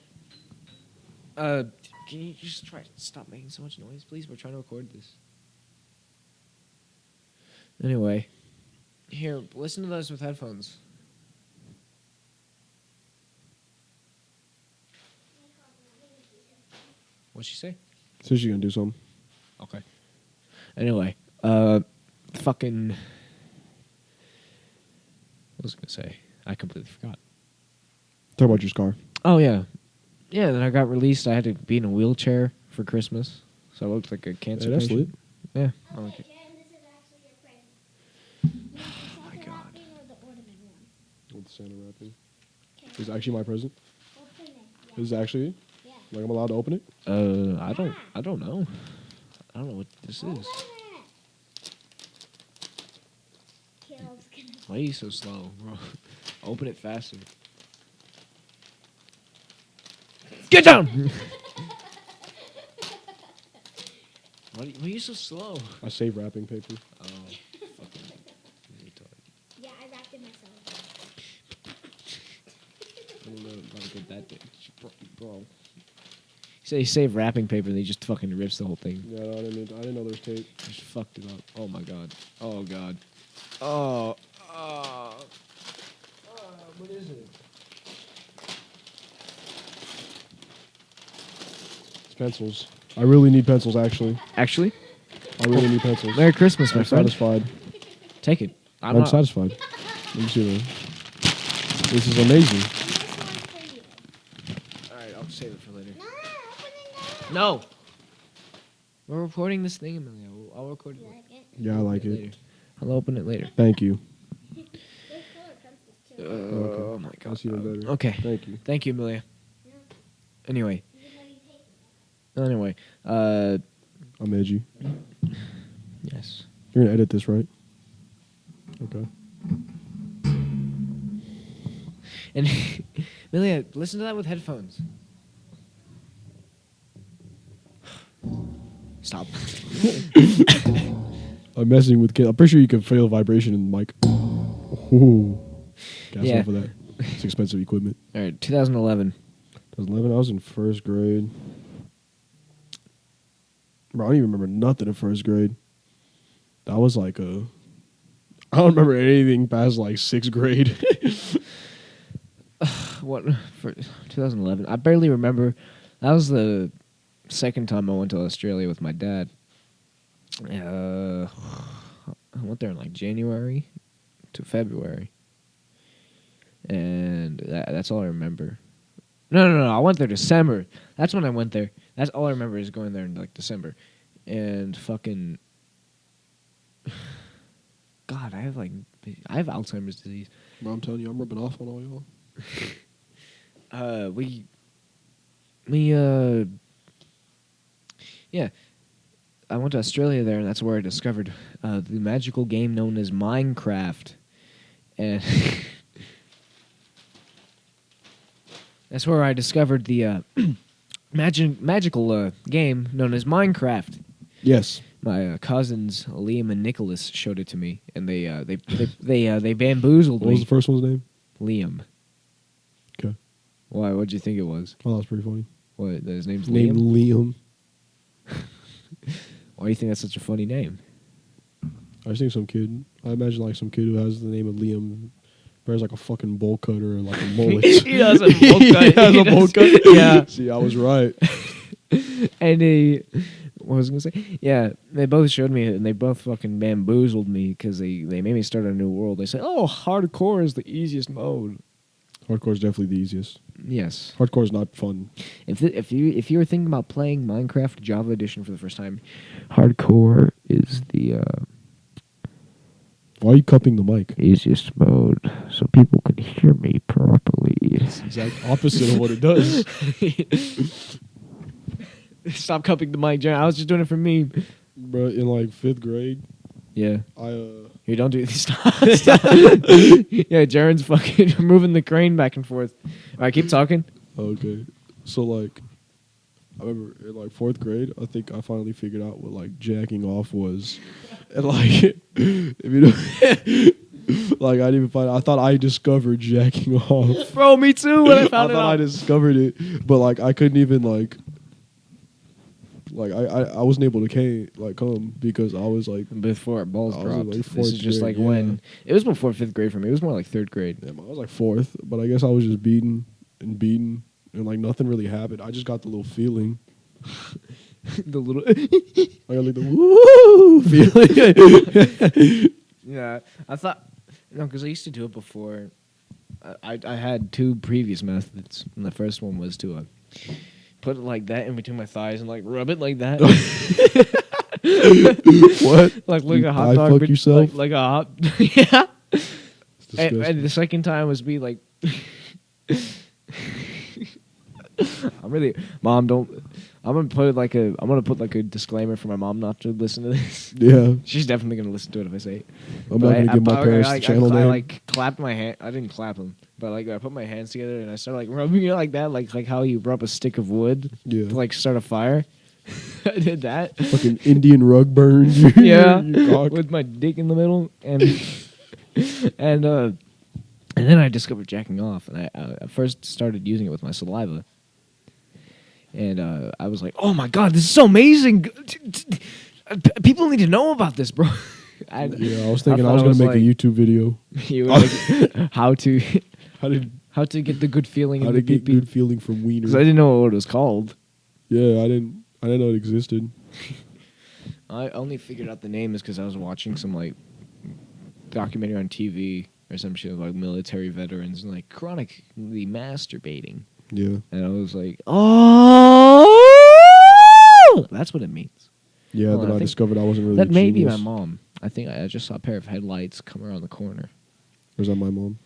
can you just try to stop making so much noise, please? We're trying to record this. Anyway, here, listen to those with headphones. What'd she say? So she's gonna do something. Okay. Anyway, fucking. What was I gonna say? I completely forgot. Talk about your scar. Oh yeah, yeah. Then I got released. I had to be in a wheelchair for Christmas, so I looked like a cancer Yeah, that's patient. Yeah. Okay, Okay. Jen, this is actually your present. Oh my God. Wrapping or the ornament one? With the Santa wrapping. Okay. Is it actually my present? Open it. Yeah. Is it actually? Yeah. Like I'm allowed to open it? I don't know. I don't know what this Open is. it. Caleb's gonna. Why are you so slow, bro? Open it faster. Get down! Why are you so slow? I save wrapping paper. Oh, fucking retard. Yeah, I wrapped it myself. I don't know how to get that thing. Bro. You save wrapping paper, and he just fucking rips the whole thing. Yeah, I didn't know there was tape. Just fucked it up. Oh my god. Oh god. Oh. What is it? It's pencils. I really need pencils, actually. Actually, I really need pencils. Merry Christmas, my I'm friend. satisfied. Take it. I'm not satisfied. Let me see that. This is amazing. Here's one for you. All right, I'll save it for later. No, open it No. We're recording this thing, Amelia. I'll record now. it You like it? Yeah, I like it. later. I'll open it later. Thank you. There's color pencils too. Oh my god. That's even better. Okay. Thank you. Thank you, Amelia. No, Anyway. even though you paid for that. Anyway. I'm edgy. Yes. You're gonna edit this, right? Okay. And Amelia, listen to that with headphones. Stop. I'm messing with kids. I'm pretty sure you can feel vibration in the mic. Ooh. Gas Yeah. off of that. It's expensive equipment. All right, 2011. 2011, I was in first grade. Bro, I don't even remember nothing in first grade. That was like a... I don't remember anything past like sixth grade. What for 2011? I barely remember. That was the second time I went to Australia with my dad. I went there in like January to February, and that's all I remember. No. I went there December. That's when I went there. That's all I remember is going there in like December, and fucking. God, I have Alzheimer's disease. Bro, I'm telling you, I'm rubbing off on all y'all. Yeah. I went to Australia there, and that's where I discovered the magical game known as Minecraft, and that's where I discovered the magical game known as Minecraft. Yes. My cousins Liam and Nicholas showed it to me, and they bamboozled What was me. the first one's name? Liam. Okay. Why? What'd you think it was? Oh, that was pretty funny. What? His name's Named Liam. Liam. Why do you think that's such a funny name? I just think some kid. I imagine like some kid who has the name of Liam wears like a fucking bowl cutter and like a mullet. He does a bowl cut. He has a bowl cut. Yeah. See, I was right. And what was I gonna say? Yeah, they both showed me it, and they both fucking bamboozled me because they made me start a new world. They said, "Oh, hardcore is the easiest mode." Hardcore is definitely the easiest. Yes. Hardcore is not fun. If you were thinking about playing Minecraft Java Edition for the first time, hardcore is the Why are you cupping the mic? easiest mode, so people can hear me properly. It's the exact opposite of what it does. Stop cupping the mic, Jaron. I was just doing it for me. Bro, in like 5th grade, Yeah. I Here, don't do this. Stop. Yeah, Jaren's fucking moving the crane back and forth. All right, keep talking. okay. So like I remember in like 4th grade, I think I finally figured out what like jacking off was. And like if you know like I didn't even find I thought I discovered jacking off. Bro, me too when I found I it thought I out. discovered it, but like I couldn't even like I wasn't able to come because I was like Before balls I was in, dropped. like, This fourth is just grade, like when... It was before 5th grade for me. It was more like 3rd grade. I was like 4th, but I guess I was just beaten and like nothing really happened. I just got the little feeling. The little... I got like the woo feeling. Yeah, I thought... No, because I used to do it before. I had 2 previous methods. And the first one was to put it like that in between my thighs and like rub it like that. What? Like You a hot thigh dog. fuck but yourself? Like a hot... Yeah. It's disgusting. And the second time was be like... I'm really... Mom, don't... I'm gonna put like a disclaimer for my mom not to listen to this. Yeah, She's definitely gonna listen to it if I say it. I'm not gonna give my parents the channel I name. like clapped my hand. I didn't clap them, but like I put my hands together and I started like rubbing it like that, like how you rub a stick of wood Yeah. to like start a fire. I did that. Fucking Indian rug burn. Yeah, You cock. with my dick in the middle, and and then I discovered jacking off, and I first started using it with my saliva. And I was like, "Oh my god, this is so amazing! People need to know about this, bro." Yeah, I was thinking I thought was it gonna was make a like- YouTube video. You were like, how to How to get the good feeling in the get pee-pee. good feeling from wiener. Because I didn't know what it was called. Yeah, I didn't know it existed. I only figured out the name is because I was watching some like documentary on TV or some shit like military veterans and like chronically masturbating, Yeah. and I was like, oh, that's what it means. Yeah, Well, then I I think discovered I wasn't really That a may be my genius. mom. I think I just saw a pair of headlights come around the corner. Or is that my mom?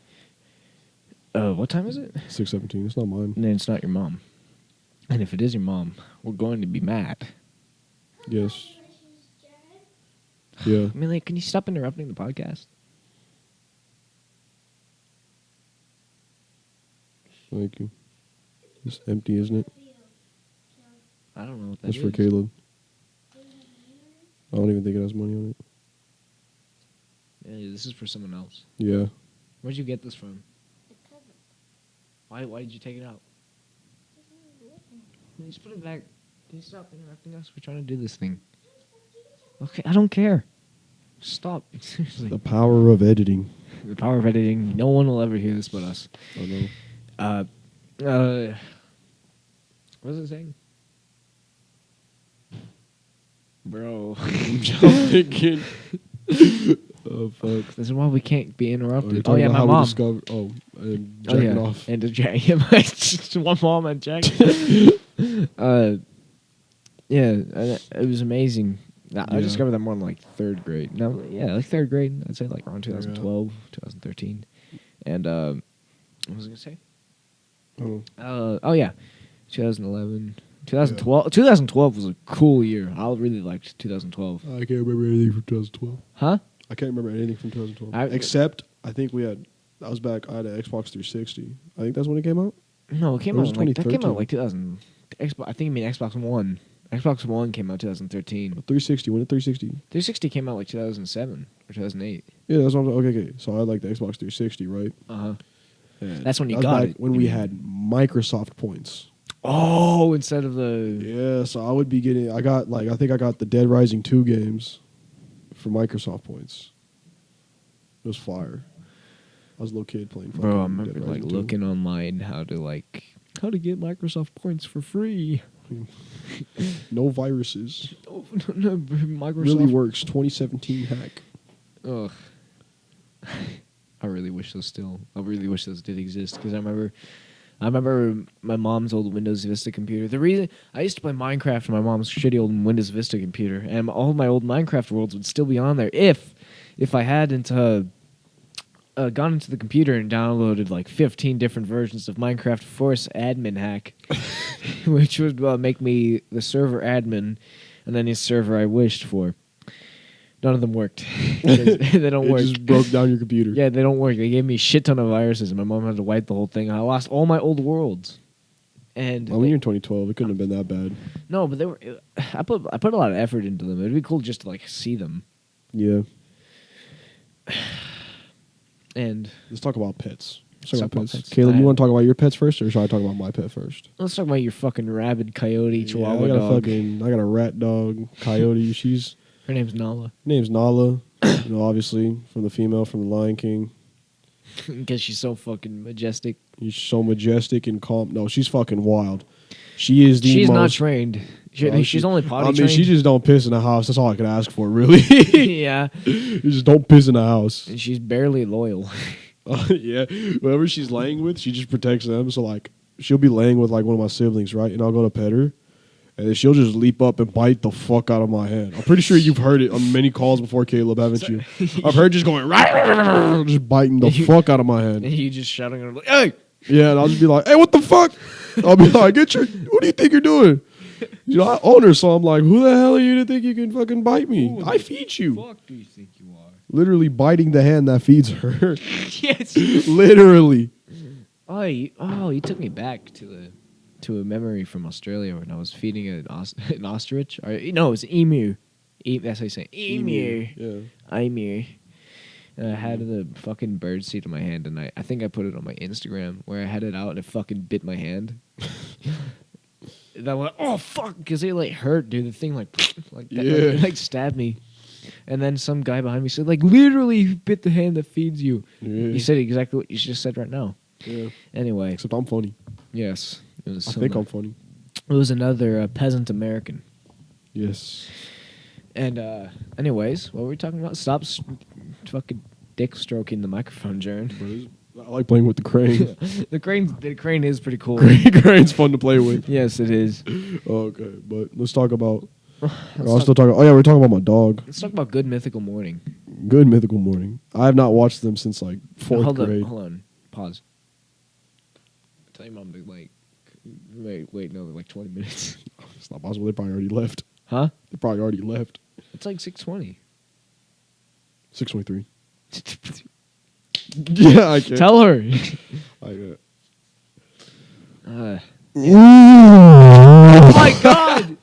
What time is it? 6:17. It's not mine. No, it's not your mom. And if it is your mom, we're going to be mad. Yes. Yeah. I mean, like, can you stop interrupting the podcast? Thank you. It's empty, isn't it? I don't know what that That's is. for Caleb. I don't even think it has money on it. Yeah, this is for someone else. Yeah. Where'd you get this from? Why did you take it out? Can you just put it back? Can you stop interrupting us? We're trying to do this thing. Okay, I don't care. Stop. Seriously. The power of editing. The power of editing. No one will ever hear this but us. I know. What was it saying? Bro. I'm thinking. Oh fuck. This is why we can't be Oh, you're interrupted. Oh, talking yeah, about my how mom. we discovered. Oh, and jacking off. And to jack him. Just one mom and jack. It was amazing. I discovered that more in like third grade. No, yeah, like third grade. I'd say like around 2012, 2013. And what was I gonna say? Oh yeah, 2011, 2012. 2012 was a cool year. I really liked 2012. I can't remember anything from 2012. Huh? I can't remember anything from 2012. Except I think I had an Xbox 360. I think that's when it came out. No, it came out like that. Came 2013. out like 2000. I think you mean Xbox One. Xbox One came out 2013. 360. When did 360? 360 came out like 2007 or 2008. Yeah, that's what okay. So I had like the Xbox 360, right? Uh-huh. And That's when you that was got back it. when we had Microsoft points. Oh, instead of the... Yeah, so I would be getting... I think I got the Dead Rising 2 games for Microsoft points. It was fire. I was a little kid playing fucking Bro, I remember Dead like Rising 2. looking online how to get Microsoft points for free. No viruses. No, Microsoft Really works. 2017 hack. Ugh. I really wish those did exist because I remember my mom's old Windows Vista computer. The reason I used to play Minecraft on my mom's shitty old Windows Vista computer, and all my old Minecraft worlds would still be on there if I hadn't gone into the computer and downloaded like 15 different versions of Minecraft Force Admin Hack, which would make me the server admin and any server I wished for. None of them worked. They don't work. It just broke down your computer. Yeah, they don't work. They gave me a shit ton of viruses, and my mom had to wipe the whole thing. I lost all my old worlds. And Well, when you're in 2012, it couldn't have been that bad. no, but they were. I put a lot of effort into them. It'd be cool just to like see them. Yeah. And Let's talk about pets. Let's talk about pets. Caleb, you want to talk about your pets first, or should I talk about my pet first? let's talk about your fucking rabid coyote chihuahua I got dog. I got a rat dog, coyote. Her name's Nala. Her name's Nala. Obviously from the Lion King. Because she's so fucking majestic. She's so majestic and calm. No, she's fucking wild. She is the She's most... not trained. She's only potty trained. she just don't piss in the house. That's all I can ask for, really. Yeah. You just don't piss in the house. And she's barely loyal. Yeah. Whoever she's laying with, she just protects them. So, like, she'll be laying with, like, one of my siblings, right? And I'll go to pet her. And then she'll just leap up and bite the fuck out of my hand. I'm pretty sure you've heard it on many calls before, Caleb, haven't you? I've heard just going, just biting the fuck out of my hand. And you just shouting at her like, hey! Yeah, and I'll just be like, hey, what the fuck? I'll be like, what do you think you're doing? You know, I own her, so I'm like, who the hell are you to think you can fucking bite me? Who I the feed you. Fuck do you think you are? Literally biting the hand that feeds her. Yes. Literally. Oh, you took me back to a memory from Australia when I was feeding an ostrich. Or, no, it was an emu. That's how you say it. Emu. Yeah. Emu. And I had the fucking bird seed in my hand, and I think I put it on my Instagram where I had it out and it fucking bit my hand. And I went, oh fuck, because it like hurt, dude. The thing like that, Yeah. like stabbed me. And then some guy behind me said, like, literally bit the hand that feeds you. Yeah. You said exactly what you just said right now. Yeah. Anyway, Except I'm funny. yes, it was. I think I'm funny. It was another peasant American. Yes. And anyways, what were we talking about? Stop fucking dick stroking the microphone, Jaron. I like playing with the crane. The crane is pretty cool. Crane's fun to play with. Yes, it is. Okay, but let's talk about... Let's we're talking about my dog. talk about Good Mythical Morning. Good Mythical Morning. I have not watched them since like fourth grade. Hold on. Pause. Tell your mom to wait, no, like 20 minutes. It's not possible. They probably already left. Huh? They probably already left. It's like 6:20. 6:23. Yeah, I can. Tell her. I Oh my god!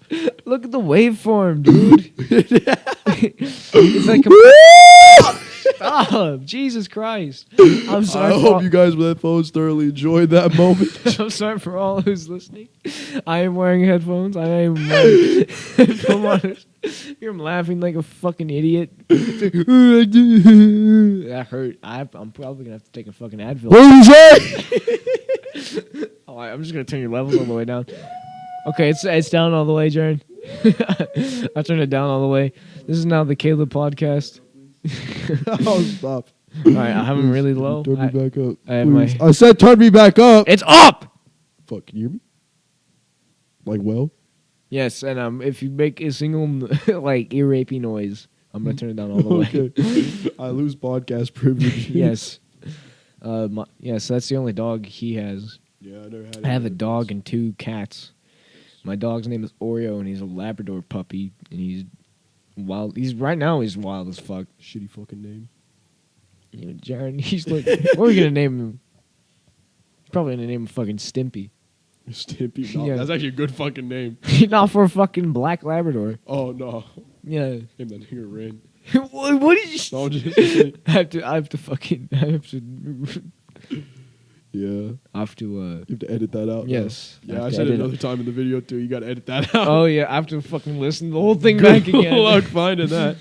Look at the waveform, dude. It's like stop! Jesus Christ! I'm sorry. I hope you guys with headphones thoroughly enjoyed that moment. I'm sorry for all who's listening. I am wearing headphones. I am wearing headphones. You're laughing like a fucking idiot. That hurt. I'm probably gonna have to take a fucking Advil. What did you say? Oh, I'm just gonna turn your levels all the way down. Okay, it's down all the way, Jaron. I turned it down all the way. This is now the Caleb podcast. Oh, stop. All right, I have them really low. Turn me back up. I have please. my- I said turn me back up. It's up. Fuck, can you hear me? Like, well? Yes, and if you make a single like ear rapey noise, I'm gonna turn it down all the way. Okay. I lose podcast privilege. Yes. Yes, that's the only dog he has. Yeah, I never had I have a any of dog those. and 2 cats. My dog's name is Oreo, and he's a Labrador puppy, and he's wild. He's wild as fuck. Shitty fucking name. You know, Jared, he's like, what are we gonna name him? He's probably gonna name him fucking Stimpy. Stimpy. No, Yeah. that's actually a good fucking name. Not for a fucking black Labrador. Oh, no. Yeah. Name that nigga Ren. What did you? No, just I have to. yeah. You I have to. have to edit that out. though. Yes. Yeah, I have to said it edit another time in the video, too. You got to edit that out. Oh yeah, I have to fucking listen to the whole thing back Good again. luck finding that.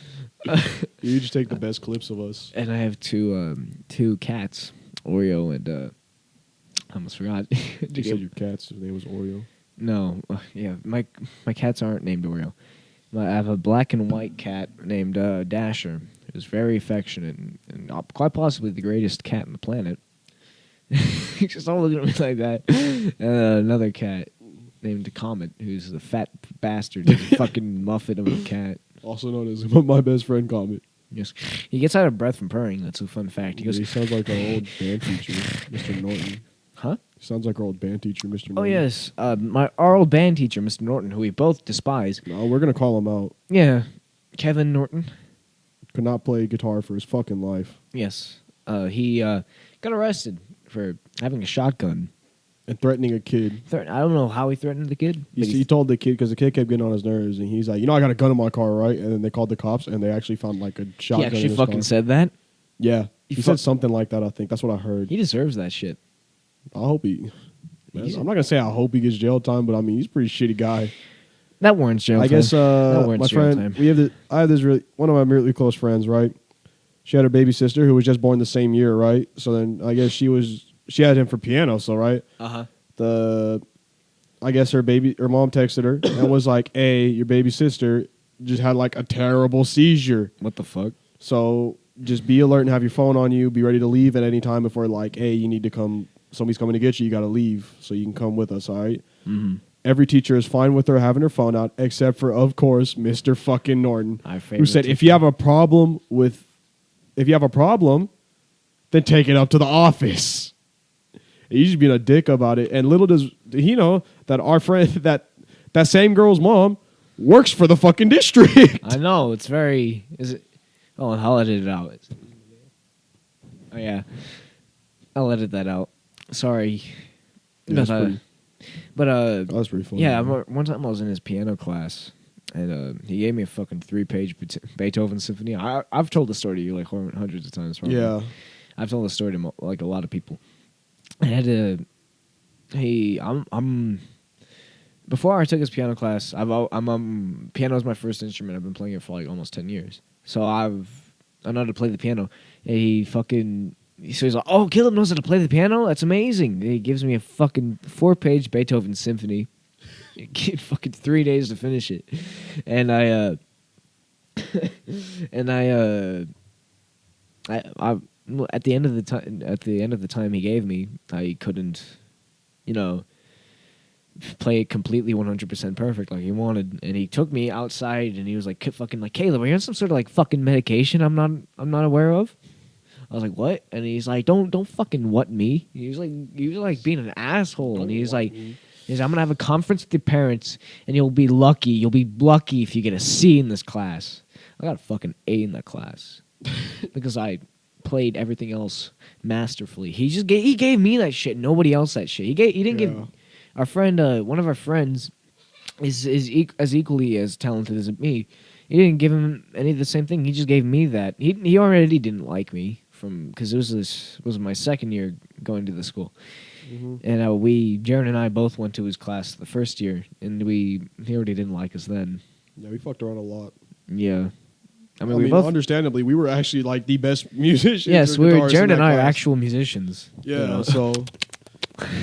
You just take the best clips of us. And I have two cats, Oreo and I almost forgot. You said your cat's name was Oreo. No, yeah, my cats aren't named Oreo. I have a black and white cat named Dasher, who's very affectionate and quite possibly the greatest cat on the planet. Just all looking at me like that. And another cat named Comet, who's the fat bastard, who's a fucking muffin of a cat. Also known as my best friend Comet. Yes, he gets out of breath from purring. That's a fun fact. He goes, He sounds like our old band teacher, Mr. Norton. "Huh? He sounds like our old band teacher, Mr. Norton. Oh yes, our old band teacher, Mr. Norton, who we both despise. No, we're going to call him out. Yeah, Kevin Norton. Could not play guitar for his fucking life. Yes, he got arrested for having a shotgun. And threatening a kid. I don't know how he threatened the kid. You but see, he told the kid, because the kid kept getting on his nerves, and he's like, I got a gun in my car, right? And then they called the cops, and they actually found like a he shotgun in actually his fucking car. said that. Yeah. He He fuck- said something like that, I think. That's what I heard. He deserves that shit. I hope he... He's- I'm not going to say I hope he gets jail time, but I mean, he's a pretty shitty guy. That warrants jail I time. guess That warrants my jail friend, time. I have this one of my really close friends, right? She had her baby sister who was just born the same year, right? So then I guess she had him for piano, so right? I guess her mom texted her and was like, "Hey, your baby sister just had like a terrible seizure. What the fuck? So just be alert and have your phone on you. Be ready to leave at any time before like, hey, you need to come. Somebody's coming to get you. You got to leave so you can come with us. All right." Mm-hmm. Every teacher is fine with her having her phone out, except for, of course, Mr. fucking Norton, who said, "If you have a problem, then take it up to the office." He's just being a dick about it, and little does he know that our friend, that same girl's mom, works for the fucking district. I know it's very. Is it? Oh, I'll edit it out. Oh yeah, I'll edit that out. Sorry, Yeah, but that's pretty funny. yeah. One time I was in his piano class, and he gave me a fucking 3-page Beethoven symphony. I've told the story to you like hundreds of times. Probably. Yeah. I've told the story to like a lot of people. I had to. I'm. Before I took his piano class, piano is my first instrument. I've been playing it for like almost 10 years. So I know how to play the piano. So he's like, "Oh, Caleb knows how to play the piano? That's amazing." He gives me a fucking 4-page Beethoven symphony. Fucking 3 days to finish it. And I at the end of the time he gave me, I couldn't, play it completely 100% perfect like he wanted. And he took me outside and he was like, fucking like, "Caleb, are you on some sort of like fucking medication I'm not aware of?" I was like, "What?" And he's like, Don't fucking what me." He was like being an asshole. And he's like, "I'm gonna have a conference with your parents, and you'll be lucky. You'll be lucky if you get a C in this class." I got a fucking A in that class because I played everything else masterfully. He gave me that shit. Nobody else that shit. He didn't give our friend. One of our friends is as equally as talented as me. He didn't give him any of the same thing. He just gave me that. He already didn't like me because it was my second year going to the school. Mm-hmm. And Jared and I both went to his class the first year, and he already didn't like us then. Yeah, we fucked around a lot. Yeah. I mean, we both understandably, we were actually like the best musicians. Yes, or guitarists Jared in and I that are class. actual musicians. Yeah, so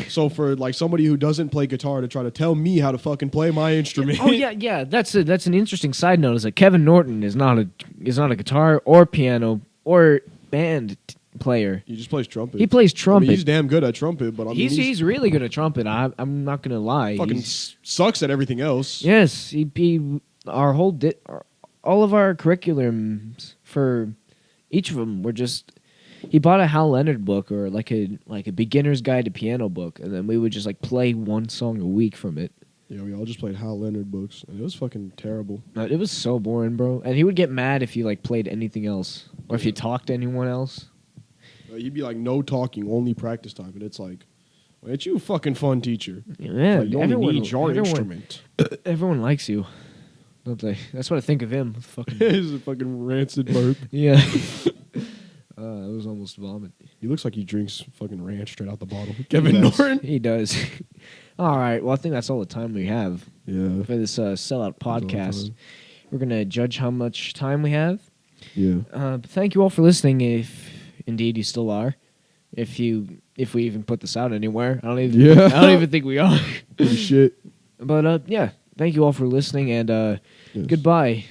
So for like somebody who doesn't play guitar to try to tell me how to fucking play my instrument. Oh yeah. That's an interesting side note. Is that Kevin Norton is not a guitar or piano or band player. He just plays trumpet. He plays trumpet. I mean, he's damn good at trumpet, but I mean, he's really good at trumpet. I'm not gonna lie. fucking sucks at everything else. Yes, all of our curriculums for each of them were just. He bought a Hal Leonard book or like a beginner's guide to piano book, and then we would just like play one song a week from it. Yeah, we all just played Hal Leonard books, and it was fucking terrible. It was so boring, bro. And he would get mad if you like played anything else or if you talked to anyone else. He'd be like, no talking, only practice time, and it's like, well, ain't you a fucking fun teacher? Yeah, Like, you only need your instrument. Everyone likes you, don't they? That's what I think of him. Fucking He's a fucking rancid burp. yeah. It was almost vomit. He looks like he drinks fucking ranch straight out the bottle. Kevin Norton. He does. All right. Well, I think that's all the time we have Yeah. for this sellout all the podcast. time. We're gonna judge how much time we have. Yeah. But thank you all for listening. If indeed you still are, if we even put this out anywhere, I don't even think we are. Holy shit. But yeah, thank you all for listening, and Yes. goodbye.